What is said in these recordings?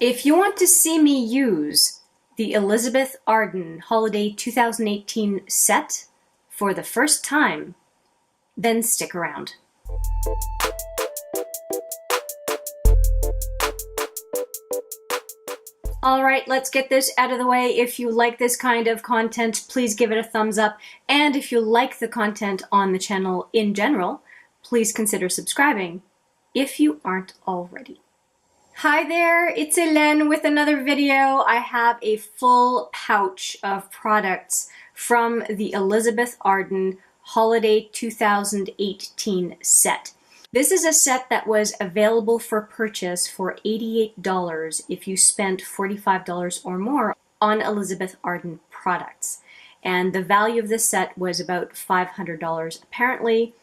If you want to see me use the Elizabeth Arden Holiday 2018 set for the first time, then stick around. All right, let's get this out of the way. If you like this kind of content, please give it a thumbs up. And if you like the content on the channel in general, please consider subscribing if you aren't already. Hi there, it's Hélène with another video. I have a full pouch of products from the Elizabeth Arden Holiday 2018 set. This is a set that was available for purchase for $88 if you spent $45 or more on Elizabeth Arden products. And the value of this set was about $500 apparently.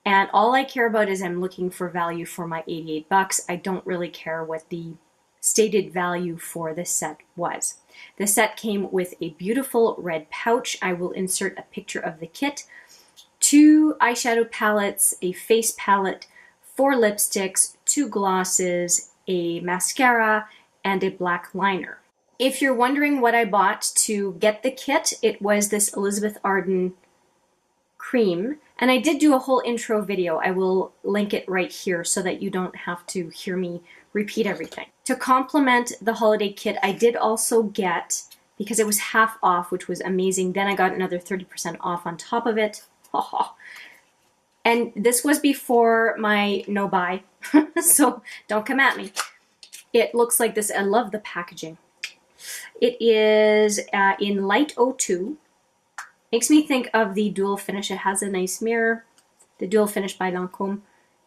And all I care about is I'm looking for value for my 88 bucks. I don't really care what the stated value for this set was. The set came with a beautiful red pouch. I will insert a picture of the kit, 2 eyeshadow palettes, a face palette, 4 lipsticks, 2 glosses, a mascara, and a black liner. If you're wondering what I bought to get the kit, it was this Elizabeth Arden cream. And I did do a whole intro video. I will link it right here so that you don't have to hear me repeat everything. To complement the holiday kit, I did also get, because it was half off, which was amazing, then I got another 30% off on top of it. And this was before my no buy, so don't come at me. It looks like this. I love the packaging. It is in light 02. Makes me think of the dual finish. It has a nice mirror. The dual finish by Lancôme.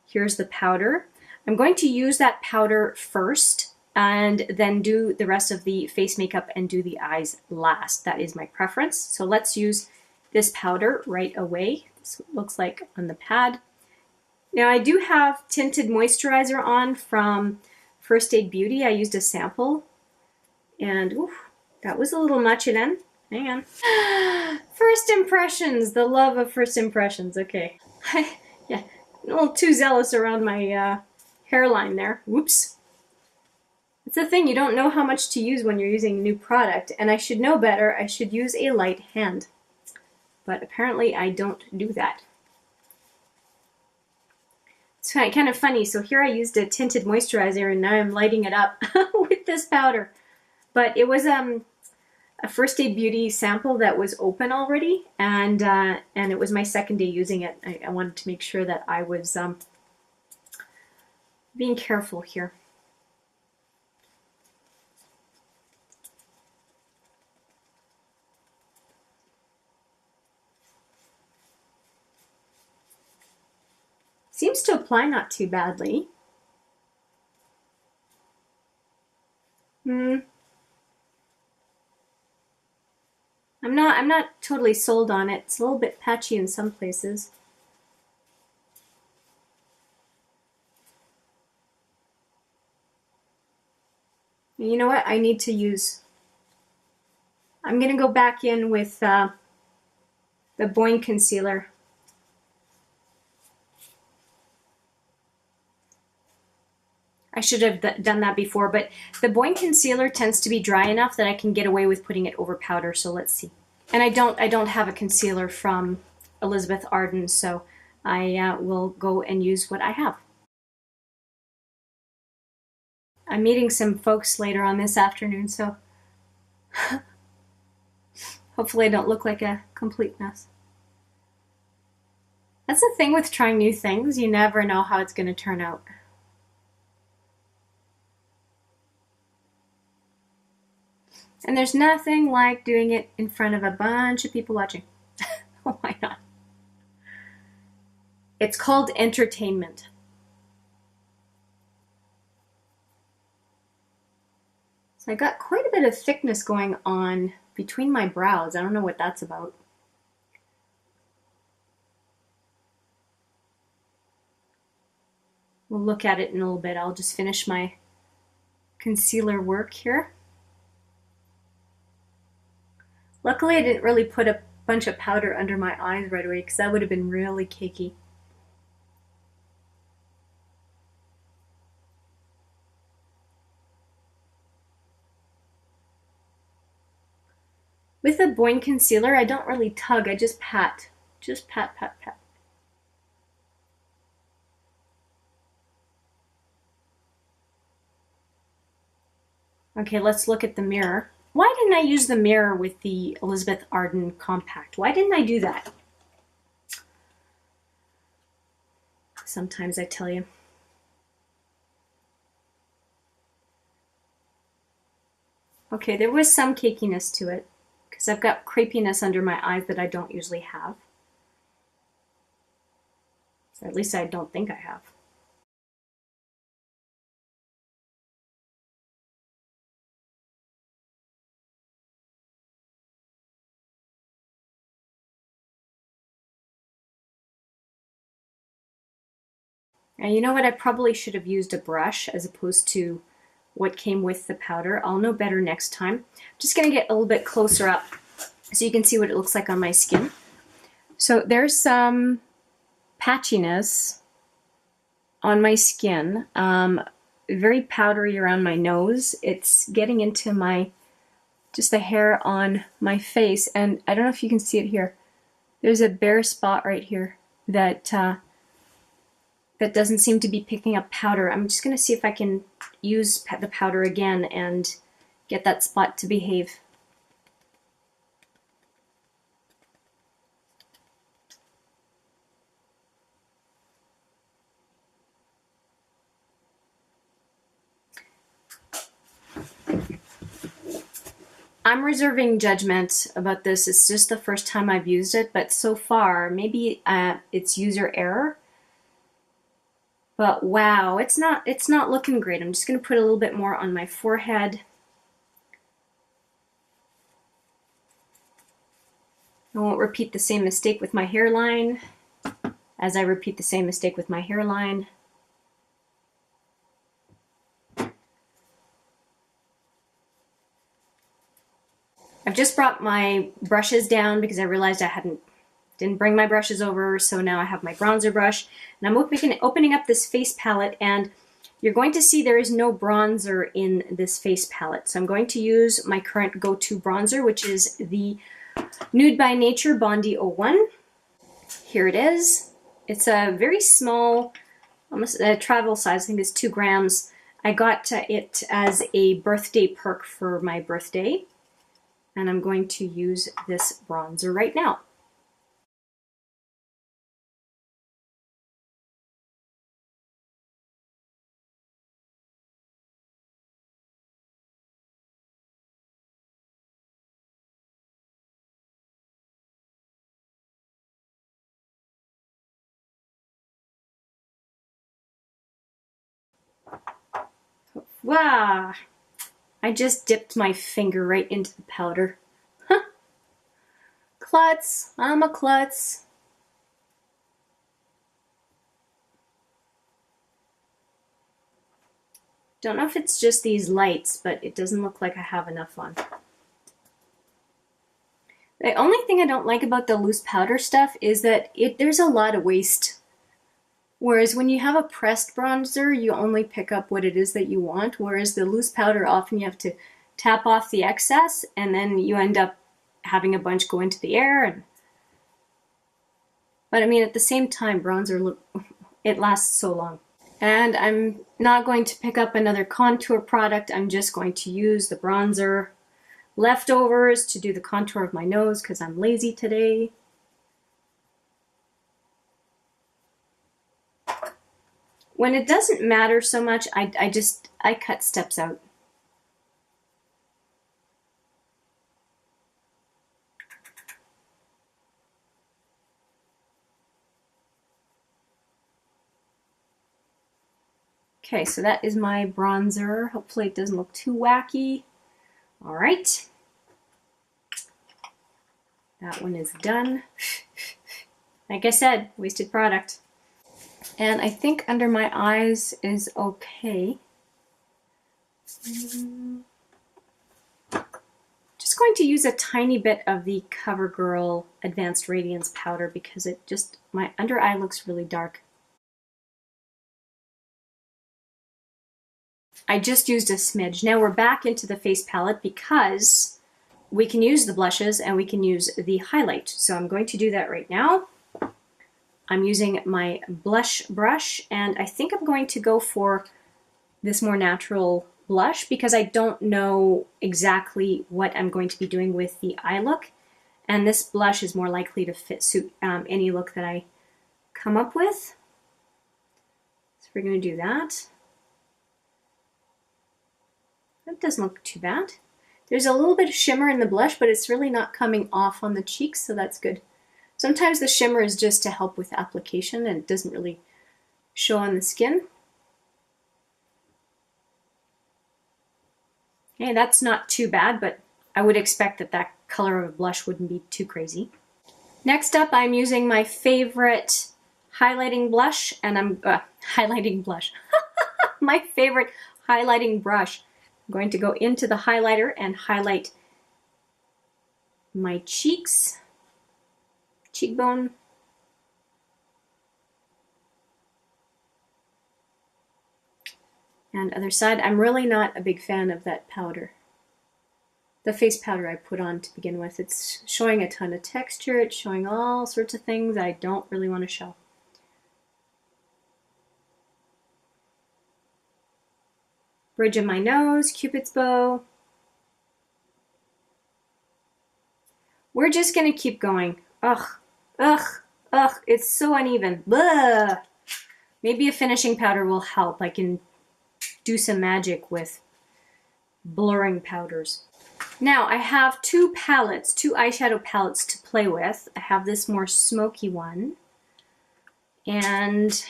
Here's the powder. I'm going to use that powder first and then do the rest of the face makeup and do the eyes last. That is my preference. So let's use this powder right away. This looks like on the pad. Now I do have tinted moisturizer on from First Aid Beauty. I used a sample and oof, that was a little much, Hélène. Hang on. First impressions, the love of first impressions. Okay. Yeah, a little too zealous around my hairline there. Whoops. It's the thing, you don't know how much to use when you're using a new product, and I should know better. I should use a light hand. But apparently I don't do that. It's kind of funny. So here I used a tinted moisturizer and now I'm lighting it up with this powder. But it was a First Aid Beauty sample that was open already, and it was my second day using it. I wanted to make sure that I was being careful here. Seems to apply not too badly. I'm not totally sold on it. It's a little bit patchy in some places. You know what? I need to use... I'm going to go back in with the Boyne Concealer. I should have done that before, but the Boyne Concealer tends to be dry enough that I can get away with putting it over powder, so let's see. And I don't have a concealer from Elizabeth Arden, so I will go and use what I have. I'm meeting some folks later on this afternoon, so hopefully I don't look like a complete mess. That's the thing with trying new things, you never know how it's going to turn out. And there's nothing like doing it in front of a bunch of people watching. Why not? It's called entertainment. So I got quite a bit of thickness going on between my brows. I don't know what that's about. We'll look at it in a little bit. I'll just finish my concealer work here. Luckily, I didn't really put a bunch of powder under my eyes right away because that would have been really cakey. With the Boyne Concealer, I don't really tug, I just pat. Just pat, pat, pat. Okay, let's look at the mirror. Why didn't I use the mirror with the Elizabeth Arden Compact? Why didn't I do that? Sometimes I tell you. Okay, there was some cakiness to it, because I've got crepiness under my eyes that I don't usually have. Or at least I don't think I have. And you know what? I probably should have used a brush as opposed to what came with the powder. I'll know better next time. I'm just going to get a little bit closer up so you can see what it looks like on my skin. So there's some patchiness on my skin, very powdery around my nose. It's getting into my, just the hair on my face, and I don't know if you can see it here. There's a bare spot right here that that doesn't seem to be picking up powder. I'm just going to see if I can use the powder again and get that spot to behave. I'm reserving judgment about this. It's just the first time I've used it, but so far, maybe it's user error. But wow, it's not looking great. I'm just going to put a little bit more on my forehead. I won't repeat the same mistake with my hairline as I repeat the same mistake with my hairline. I've just brought my brushes down because I realized I didn't bring my brushes over, so now I have my bronzer brush. And I'm opening up this face palette, and you're going to see there is no bronzer in this face palette. So I'm going to use my current go-to bronzer, which is the Nude by Nature Bondi 01. Here it is. It's a very small, almost a travel size, I think it's 2 grams. I got it as a birthday perk for my birthday. And I'm going to use this bronzer right now. Wow! I just dipped my finger right into the powder. Huh. Klutz! I'm a klutz. Don't know if it's just these lights, but it doesn't look like I have enough on. The only thing I don't like about the loose powder stuff is that there's a lot of waste. Whereas when you have a pressed bronzer, you only pick up what it is that you want, whereas the loose powder, often you have to tap off the excess, and then you end up having a bunch go into the air. But I mean, at the same time, bronzer, it lasts so long. And I'm not going to pick up another contour product. I'm just going to use the bronzer leftovers to do the contour of my nose because I'm lazy today. When it doesn't matter so much, I cut steps out. Okay, so that is my bronzer. Hopefully it doesn't look too wacky. All right. That one is done. Like I said, wasted product. And I think under my eyes is okay. Just going to use a tiny bit of the CoverGirl Advanced Radiance powder because my under eye looks really dark. I just used a smidge. Now we're back into the face palette because we can use the blushes and we can use the highlight. So I'm going to do that right now. I'm using my blush brush, and I think I'm going to go for this more natural blush because I don't know exactly what I'm going to be doing with the eye look. And this blush is more likely to suit any look that I come up with. So we're going to do that. That doesn't look too bad. There's a little bit of shimmer in the blush, but it's really not coming off on the cheeks, so that's good. Sometimes the shimmer is just to help with application and it doesn't really show on the skin. Okay, that's not too bad, but I would expect that that color of blush wouldn't be too crazy. Next up, I'm using my favorite highlighting blush, and I'm highlighting blush. My favorite highlighting brush. I'm going to go into the highlighter and highlight my cheeks, cheekbone, and other side. I'm really not a big fan of that powder. The face powder I put on to begin with. It's showing a ton of texture, it's showing all sorts of things I don't really want to show. Bridge of my nose, Cupid's bow. We're just gonna keep going. Ugh, ugh, ugh, it's so uneven. Blah. Maybe a finishing powder will help. I can do some magic with blurring powders. Now I have two palettes, two eyeshadow palettes to play with. I have this more smoky one and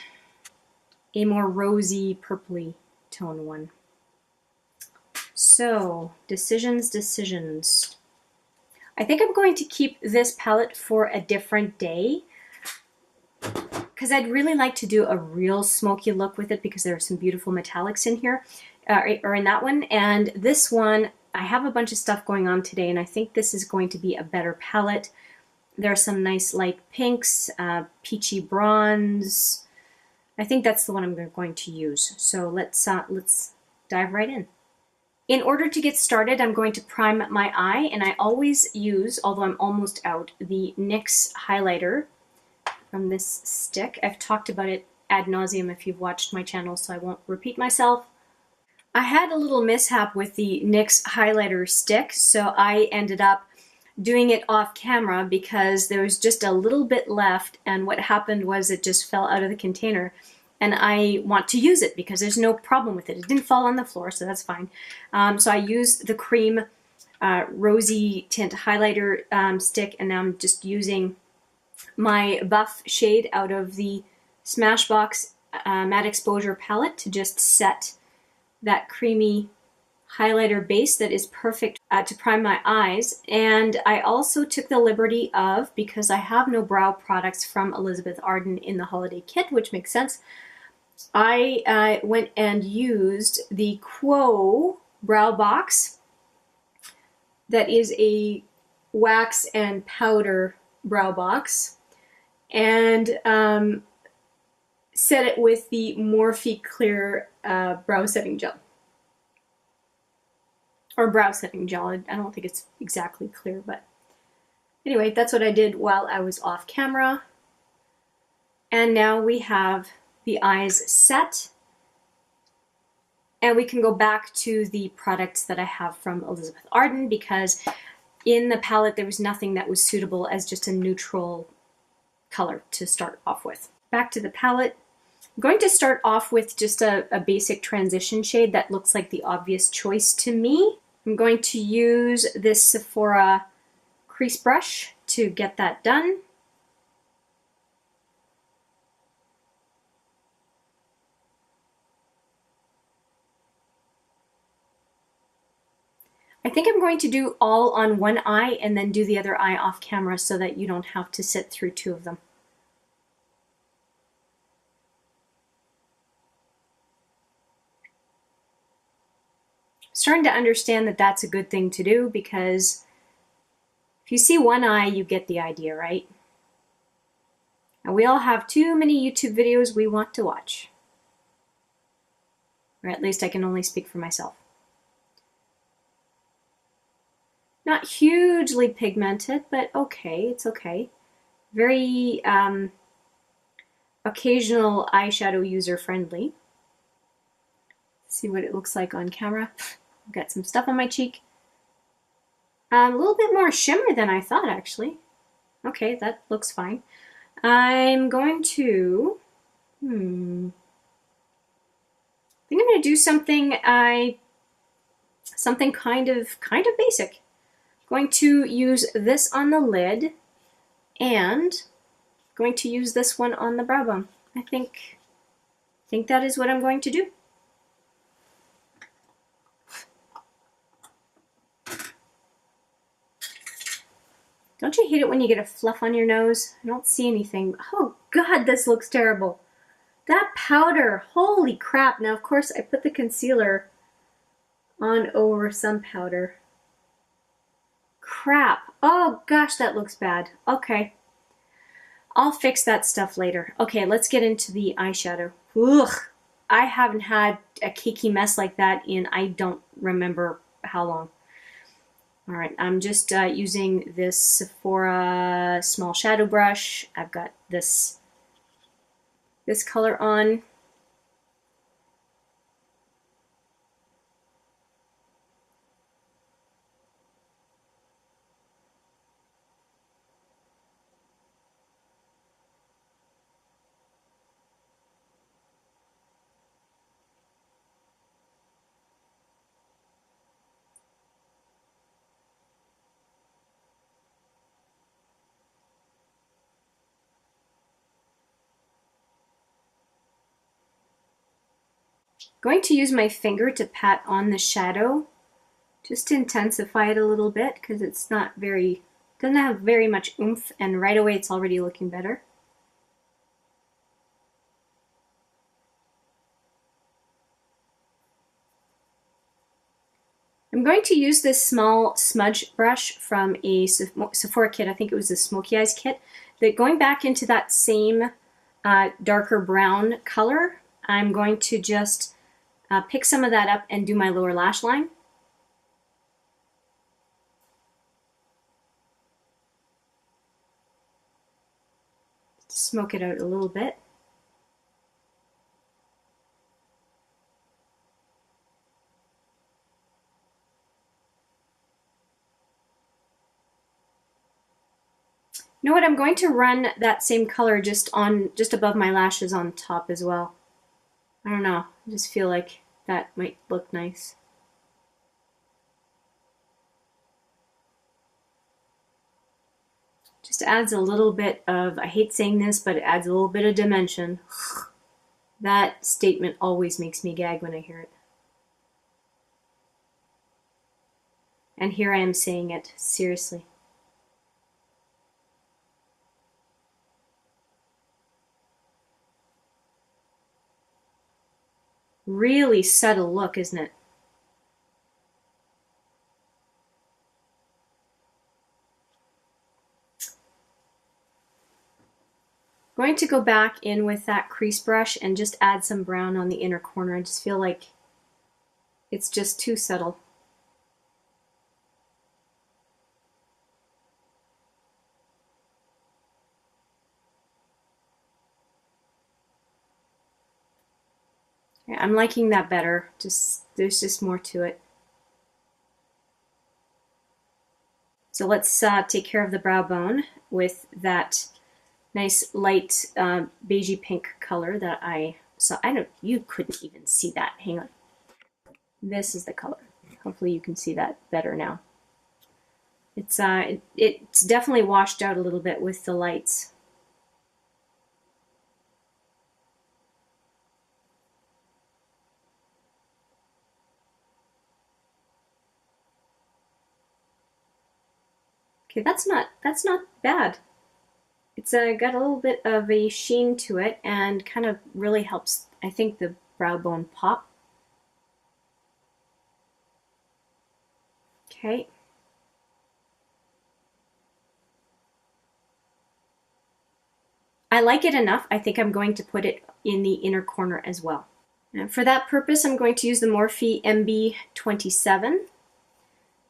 a more rosy purpley tone one. So, decisions. I think I'm going to keep this palette for a different day because I'd really like to do a real smoky look with it because there are some beautiful metallics in here, or in that one. And this one, I have a bunch of stuff going on today, and I think this is going to be a better palette. There are some nice light pinks, peachy bronze. I think that's the one I'm going to use. So let's dive right in. In order to get started, I'm going to prime my eye, and I always use, although I'm almost out, the NYX highlighter from this stick. I've talked about it ad nauseum if you've watched my channel, so I won't repeat myself. I had a little mishap with the NYX highlighter stick, so I ended up doing it off camera because there was just a little bit left, and what happened was it just fell out of the container. And I want to use it because there's no problem with it. It didn't fall on the floor, so that's fine. So I used the cream rosy tint highlighter stick, and now I'm just using my buff shade out of the Smashbox Matte Exposure palette to just set that creamy highlighter base that is perfect to prime my eyes. And I also took the liberty of, because I have no brow products from Elizabeth Arden in the holiday kit, which makes sense, I went and used the Quo brow box that is a wax and powder brow box, and set it with the Morphe Clear brow setting gel. Or brow setting gel. I don't think it's exactly clear, but anyway, that's what I did while I was off camera. And now we have the eyes set, and we can go back to the products that I have from Elizabeth Arden because in the palette there was nothing that was suitable as just a neutral color to start off with. Back to the palette. I'm going to start off with just a basic transition shade that looks like the obvious choice to me. I'm going to use this Sephora crease brush to get that done. I think I'm going to do all on one eye and then do the other eye off camera so that you don't have to sit through two of them. Starting to understand that that's a good thing to do because if you see one eye, you get the idea, right? And we all have too many YouTube videos we want to watch. Or at least I can only speak for myself. Not hugely pigmented, but okay, it's okay. Very occasional eyeshadow user friendly. See what it looks like on camera. I've got some stuff on my cheek. A little bit more shimmer than I thought, actually. Okay, that looks fine. I'm going to, I think I'm going to do something something kind of basic. Going to use this on the lid and going to use this one on the brow bone. I think that is what I'm going to do. Don't you hate it when you get a fluff on your nose? I don't see anything. Oh God, this looks terrible. That powder, holy crap. Now, of course, I put the concealer on over some powder. Crap. Oh gosh, that looks bad. Okay. I'll fix that stuff later. Okay, let's get into the eyeshadow. Ugh. I haven't had a cakey mess like that in I don't remember how long. All right, I'm just using this Sephora small shadow brush. I've got this color on. Going to use my finger to pat on the shadow just to intensify it a little bit because it's not very, doesn't have very much oomph, and right away it's already looking better. I'm going to use this small smudge brush from a Sephora kit. I think it was a Smoky Eyes kit. That going back into that same darker brown color, I'm going to just pick some of that up and do my lower lash line. Smoke it out a little bit. You know what? I'm going to run that same color just above my lashes on top as well. I don't know. I just feel like that might look nice. Just adds a little bit of, I hate saying this, but it adds a little bit of dimension. That statement always makes me gag when I hear it. And here I am saying it, seriously. Really subtle look, isn't it? Going to go back in with that crease brush and just add some brown on the inner corner. I just feel like it's just too subtle. Yeah, I'm liking that better. There's just more to it. So let's take care of the brow bone with that nice light beigey pink color that I saw. You couldn't even see that. Hang on. This is the color. Hopefully you can see that better now. It's definitely washed out a little bit with the lights. Okay, that's not bad. It's got a little bit of a sheen to it and kind of really helps, I think, the brow bone pop. Okay. I like it enough. I think I'm going to put it in the inner corner as well. And for that purpose, I'm going to use the Morphe MB27.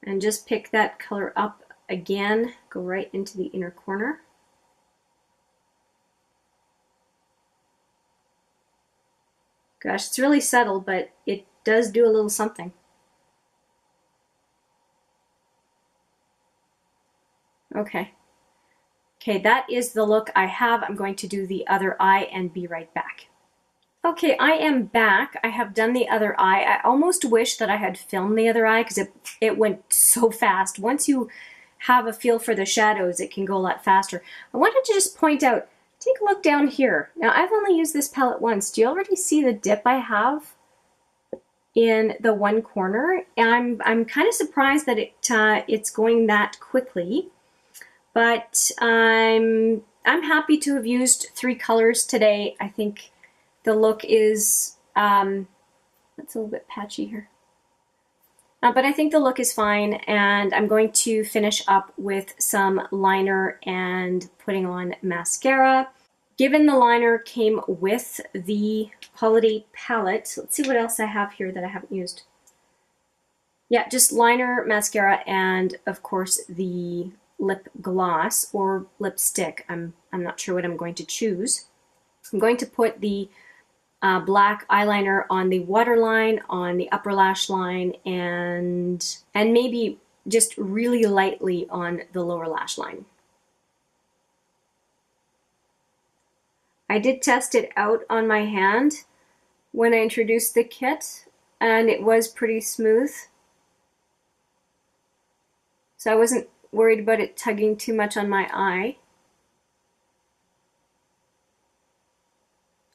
and just pick that color up again, go right into the inner corner. Gosh, it's really subtle, but it does do a little something. Okay. Okay, that is the look I have. I'm going to do the other eye and be right back. Okay, I am back. I have done the other eye. I almost wish that I had filmed the other eye because it went so fast. Once you have a feel for the shadows, it can go a lot faster. I wanted to just point out, take a look down here. Now, I've only used this palette once. Do you already see the dip I have in the one corner? And I'm kind of surprised that it's going that quickly, but I'm happy to have used 3 colors today. I think the look is, it's a little bit patchy here. But I think the look is fine, and I'm going to finish up with some liner and putting on mascara. Given the liner came with the Holiday palette, let's see what else I have here that I haven't used. Yeah, just liner, mascara, and of course the lip gloss or lipstick. I'm not sure what I'm going to choose. I'm going to put the black eyeliner on the waterline, on the upper lash line, and maybe just really lightly on the lower lash line. I did test it out on my hand when I introduced the kit, and it was pretty smooth. So I wasn't worried about it tugging too much on my eye.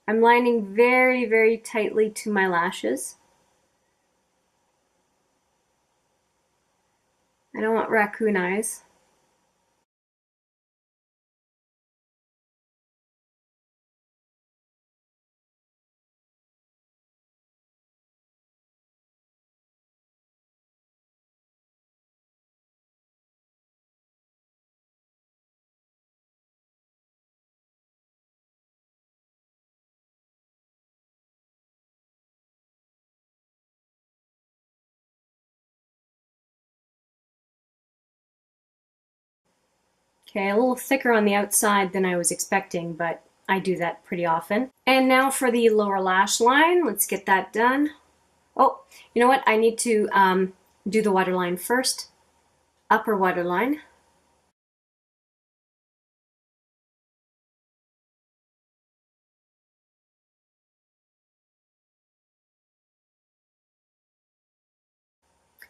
I'm lining very, very tightly to my lashes. I don't want raccoon eyes. Okay, a little thicker on the outside than I was expecting, but I do that pretty often. And now for the lower lash line, let's get that done. Oh, you know what? I need to do the waterline first. Upper waterline.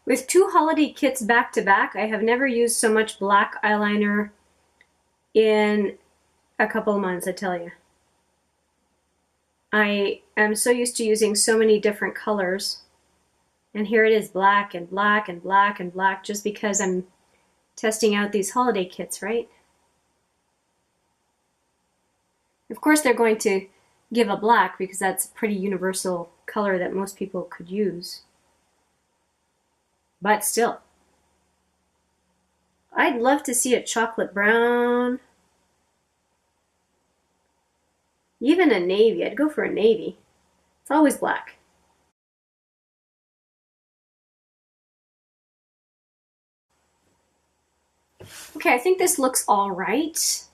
With 2 holiday kits back to back, I have never used so much black eyeliner in a couple of months, I tell you. I am so used to using so many different colors, and here it is, black and black and black and black, just because I'm testing out these holiday kits, right? Of course they're going to give a black because that's a pretty universal color that most people could use. But still, I'd love to see a chocolate brown, even a navy. I'd go for a navy. It's always black. Okay, I think this looks all right.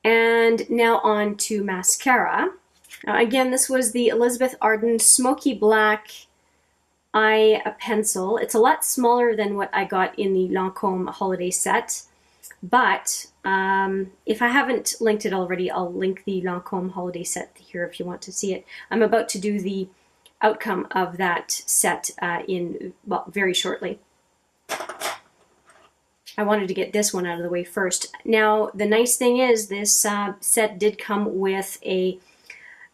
And now on to mascara. Now again, this was the Elizabeth Arden Smoky Black Eye Pencil. It's a lot smaller than what I got in the Lancôme Holiday set, but if I haven't linked it already, I'll link the Lancôme Holiday set here if you want to see it. I'm about to do the outcome of that set very shortly. I wanted to get this one out of the way first. Now, the nice thing is this set did come with a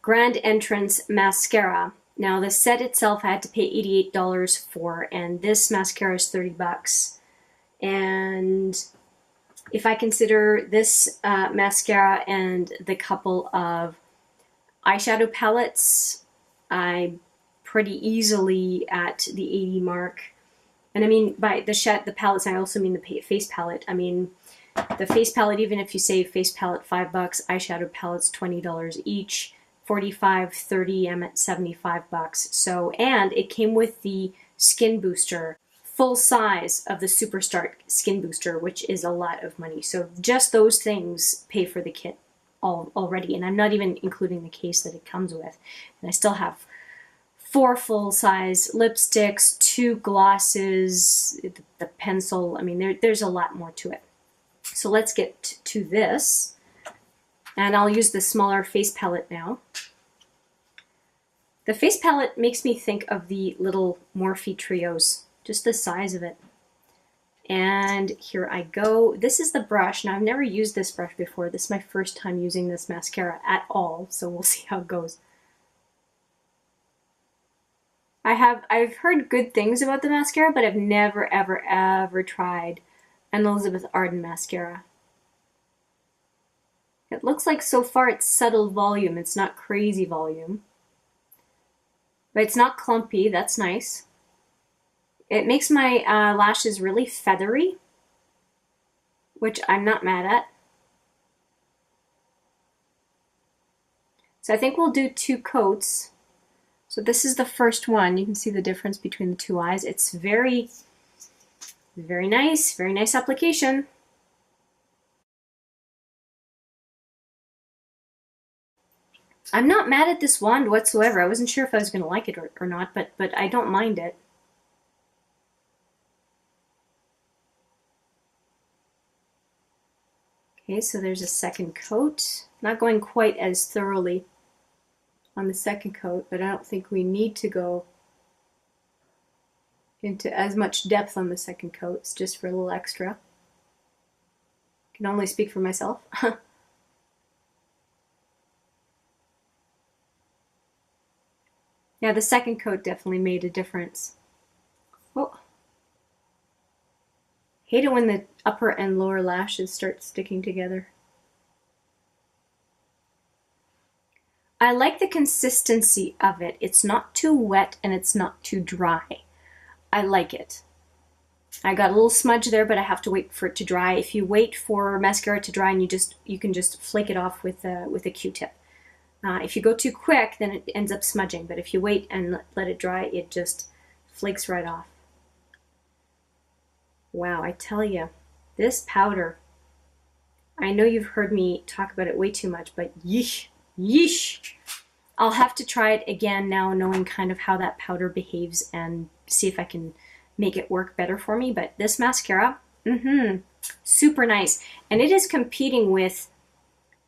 Grand Entrance mascara. Now, the set itself I had to pay $88 for, and this mascara is $30. And if I consider this mascara and the couple of eyeshadow palettes, I'm pretty easily at the 80 mark. And I mean, by the palettes, I also mean the face palette. I mean, the face palette, even if you save face palette $5, eyeshadow palettes $20 each, 45, 30, I'm at $75. So, and it came with the skin booster full size of the SUPERSTART Skin Booster, which is a lot of money. So just those things pay for the kit already, and I'm not even including the case that it comes with. And I still have 4 full-size lipsticks, 2 glosses, the pencil. I mean, there's a lot more to it. So let's get to this. And I'll use the smaller face palette now. The face palette makes me think of the little Morphe Trios, just the size of it. And here I go. This is the brush. Now, I've never used this brush before. This is my first time using this mascara at all, so we'll see how it goes. I've heard good things about the mascara, but I've never, ever, ever tried an Elizabeth Arden mascara. It looks like so far it's subtle volume. It's not crazy volume. But it's not clumpy. That's nice. It makes my lashes really feathery, which I'm not mad at. So I think we'll do 2 coats. So this is the first one. You can see the difference between the 2 eyes. It's very nice application. I'm not mad at this wand whatsoever. I wasn't sure if I was going to like it or not, but I don't mind it. Okay, so there's a second coat. Not going quite as thoroughly on the second coat, but I don't think we need to go into as much depth on the second coat. It's just for a little extra. I can only speak for myself. Yeah, the second coat definitely made a difference. Oh. Hate it when the upper and lower lashes start sticking together. I like the consistency of it. It's not too wet and it's not too dry. I like it. I got a little smudge there, but I have to wait for it to dry. If you wait for mascara to dry, and you can just flake it off with a Q-tip. If you go too quick, then it ends up smudging. But if you wait and let it dry, it just flakes right off. Wow, I tell you, this powder, I know you've heard me talk about it way too much, but yeesh, yeesh. I'll have to try it again now, knowing kind of how that powder behaves and see if I can make it work better for me. But this mascara, super nice. And it is competing with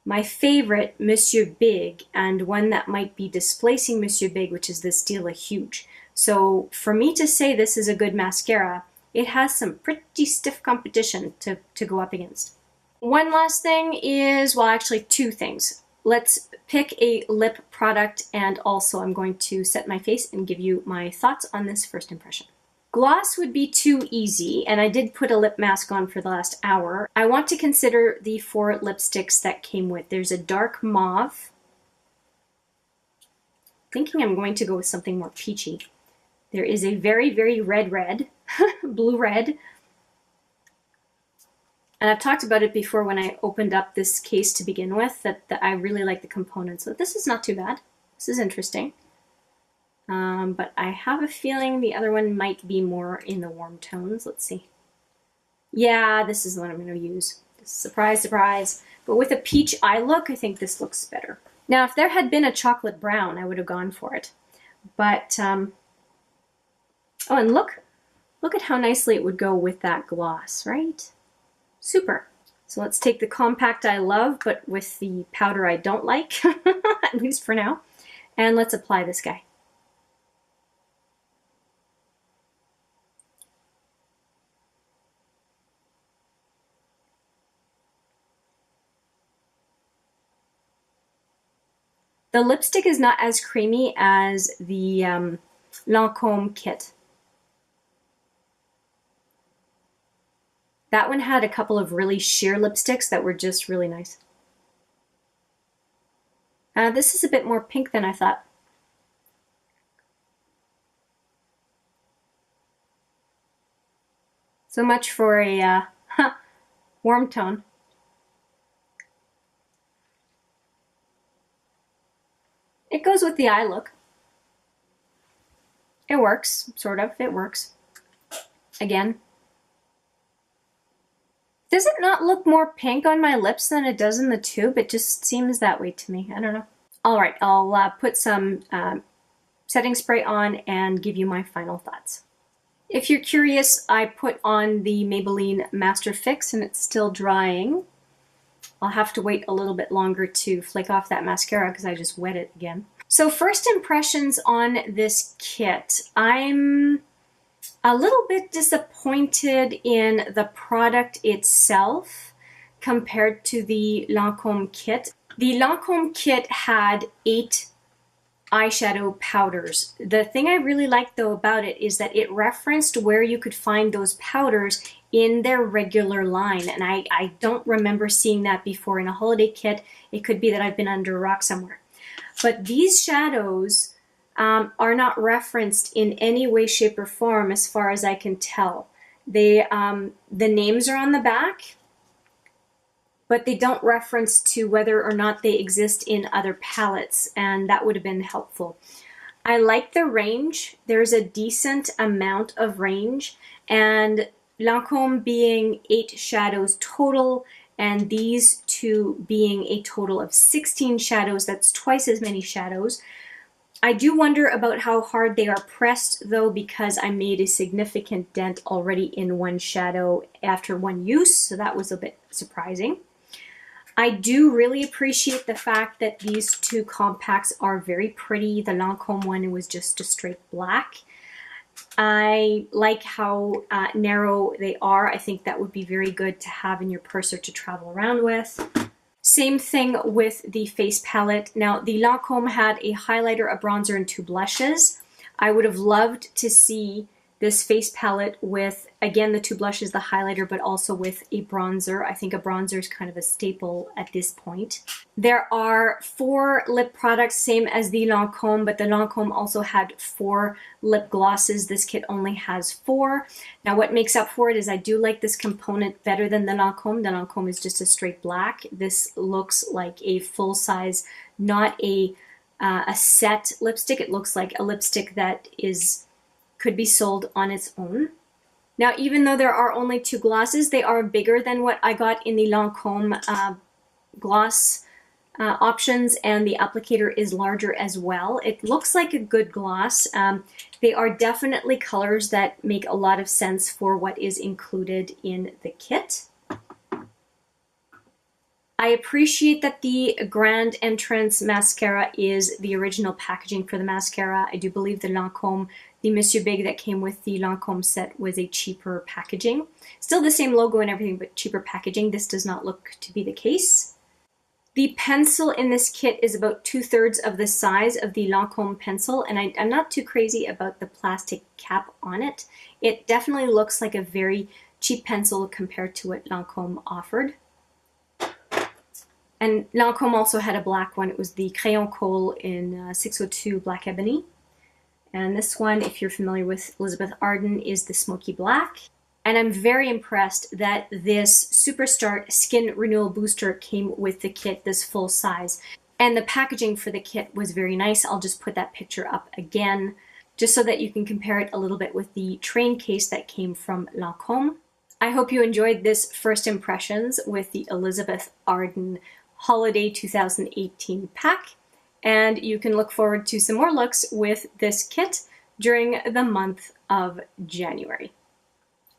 my favorite, Monsieur Big, and one that might be displacing Monsieur Big, which is the Stila Huge. So for me to say this is a good mascara, it has some pretty stiff competition to go up against. One last thing is, well, actually 2 things. Let's pick a lip product, and also I'm going to set my face and give you my thoughts on this first impression. Gloss would be too easy, and I did put a lip mask on for the last hour. I want to consider the 4 lipsticks that came with. There's a dark mauve. Thinking I'm going to go with something more peachy. There is a very, very red, blue red. And I've talked about it before when I opened up this case to begin with, that I really like the components. So this is not too bad. This is interesting. But I have a feeling the other one might be more in the warm tones. Let's see. Yeah, this is the one I'm going to use. Surprise, surprise. But with a peach eye look, I think this looks better. Now, if there had been a chocolate brown, I would have gone for it. But, oh, and look at how nicely it would go with that gloss, right? Super. So let's take the compact I love, but with the powder I don't like, at least for now. And let's apply this guy. The lipstick is not as creamy as the Lancôme kit. That one had a couple of really sheer lipsticks that were just really nice. This is a bit more pink than I thought. So much for a warm tone. It goes with the eye look. It works, sort of. It works. Again. Does it not look more pink on my lips than it does in the tube? It just seems that way to me. I don't know. All right, I'll put some setting spray on and give you my final thoughts. If you're curious, I put on the Maybelline Master Fix and it's still drying. I'll have to wait a little bit longer to flake off that mascara because I just wet it again. So first impressions on this kit. I'm a little bit disappointed in the product itself compared to the Lancôme kit. The Lancôme kit had 8 eyeshadow powders. The thing I really liked though about it is that it referenced where you could find those powders in their regular line, and I don't remember seeing that before in a holiday kit. It could be that I've been under a rock somewhere. But these shadows are not referenced in any way, shape, or form as far as I can tell. The names are on the back, but they don't reference to whether or not they exist in other palettes, and that would have been helpful. I like the range. There's a decent amount of range, and Lancôme being 8 shadows total, and these 2 being a total of 16 shadows, that's twice as many shadows. I do wonder about how hard they are pressed though, because I made a significant dent already in one shadow after one use, so that was a bit surprising. I do really appreciate the fact that these 2 compacts are very pretty. The Lancôme one was just a straight black. I like how narrow they are. I think that would be very good to have in your purse or to travel around with. Same thing with the face palette. Now, the Lancôme had a highlighter, a bronzer, and 2 blushes. I would have loved to see this face palette with, again, the 2 blushes, the highlighter, but also with a bronzer. I think a bronzer is kind of a staple at this point. There are 4 lip products, same as the Lancôme, but the Lancôme also had 4 lip glosses. This kit only has 4. Now, what makes up for it is I do like this component better than the Lancôme. The Lancôme is just a straight black. This looks like a full size, not a set lipstick. It looks like a lipstick that could be sold on its own. Now, even though there are only 2 glosses, they are bigger than what I got in the Lancôme gloss options, and the applicator is larger as well. It looks like a good gloss. They are definitely colors that make a lot of sense for what is included in the kit. I appreciate that the Grand Entrance mascara is the original packaging for the mascara. I do believe the Lancôme, the Monsieur Big that came with the Lancôme set, was a cheaper packaging. Still the same logo and everything, but cheaper packaging. This does not look to be the case. The pencil in this kit is about 2/3 of the size of the Lancôme pencil, and I'm not too crazy about the plastic cap on it. It definitely looks like a very cheap pencil compared to what Lancôme offered. And Lancôme also had a black one. It was the Crayon Coal in 602 Black Ebony. And this one, if you're familiar with Elizabeth Arden, is the Smoky Black. And I'm very impressed that this SUPERSTART Skin Renewal Booster came with the kit, this full size. And the packaging for the kit was very nice. I'll just put that picture up again, just so that you can compare it a little bit with the train case that came from Lancôme. I hope you enjoyed this first impressions with the Elizabeth Arden Holiday 2018 pack, and you can look forward to some more looks with this kit during the month of January.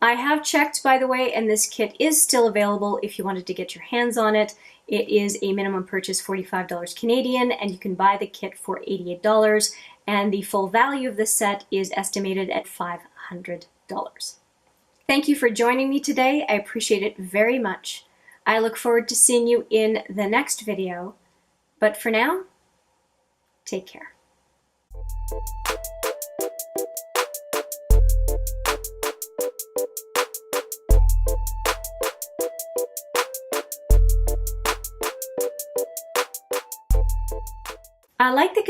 I have checked, by the way, and this kit is still available if you wanted to get your hands on it. It is a minimum purchase $45 Canadian, and you can buy the kit for $88, and the full value of the set is estimated at $500. Thank you for joining me today. I appreciate it very much. I look forward to seeing you in the next video, but for now, take care. I like the